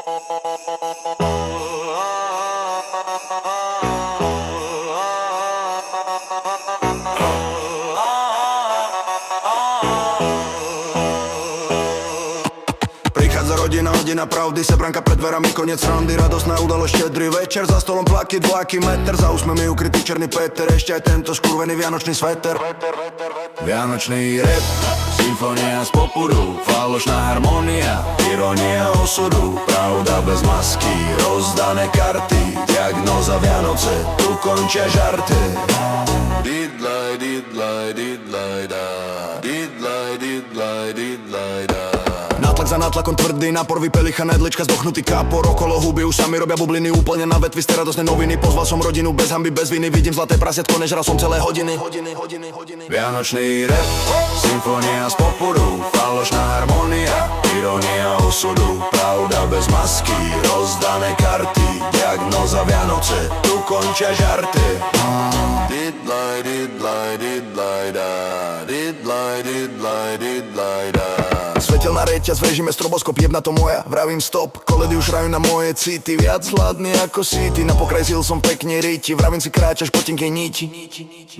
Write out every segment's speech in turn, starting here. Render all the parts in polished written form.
Prichádza rodina, hodina pravdy, sebranka pred dverami, koniec randy, radosná udalosť, štedrý večer, za stolom plaky, dvojaký meter, za úsmemi ukrytý černý Peter, ešte aj tento skurvený vianočný sveter. Vianočný rap, symfónia z popudu, falošná harmónia, irónia osudu, pravda bez masky, rozdané karty, diagnóza Vianoce, tu končia žarty. Didlaj, didlaj, didlaj, da, didlaj, didlaj, didlaj, da. Nátlak za nátlakom tvrdý nápor, vypelicha nedlička, zdochnutý kápor, okolo huby už sami robia bubliny, úplne na vetvi ste radosné noviny. Pozval som rodinu bez hanby, bez viny, vidím zlaté prasiatko, nežral som celé hodiny. Vianočný rap, symfónia z popudu, falošná harmónia, irónia osudu, pravda bez masky, rozdané karty, diagnóza Vianoce, tu končia žarty. Didlaj, didlaj, didlaj, da, didlaj, didlaj, didlaj, da. Svetelná reťaz v režime stroboskop, jebna to moja, vravím stop, koledy už hrajú na moje city, viac hladný ako síty, na pokraj síl som pekne riti, vravím si kráčaš po tenkej niti.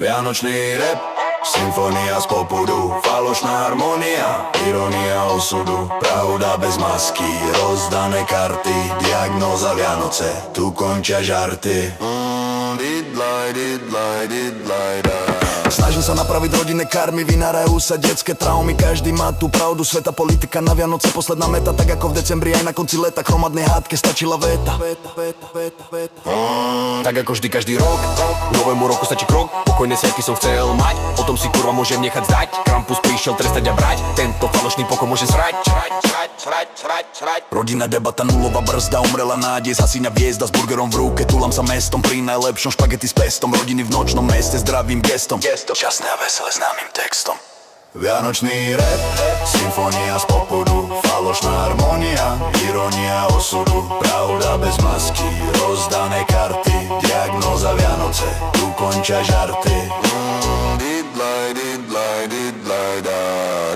Vianočný rap, symfónia z popudu, falošná harmónia, irónia osudu, pravda bez masky, rozdané karty, diagnóza Vianoce, tu končia žarty. Didlaj, didlaj, didlaj, da. Snažím sa napraviť rodinné karmy, vynárajú sa detské traumy, každý má tú pravdu, sveta politika na Vianoce, posledná meta, tak ako v decembri aj na konci leta, hromadnej hádke stačila veta. Tak ako vždy každý rok, novému roku stačí krok, pokojné sviatky som chcel mať, potom si kurva môžem nechať zdať, Krampus prišiel trestať a brať, tento falošný pokoj môže srať. Rodinná debata, nulová brzda, umrela nádej, zhasíňa hviezda s burgerom v ruke, tulám sa mestom, pri najlepšom špagety s pestom, rodiny v nočnom meste zdravým gestom, časné a veselé známym textom. Vianočný rap, symfónia z popudu, falošná harmónia, irónia osudu, pravda bez masky, rozdané karty, diagnóza Vianoce, tu končia žarty. Didlaj, didlaj, didlaj, da,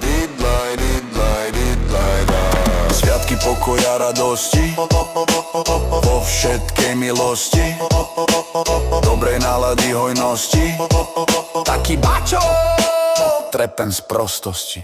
didlaj, didlaj, didlaj, da. Sviatky pokoja, radosti, vo všetkej milosti, dobrej nálady, hojnosti, taký bačo, trepem z prostosti.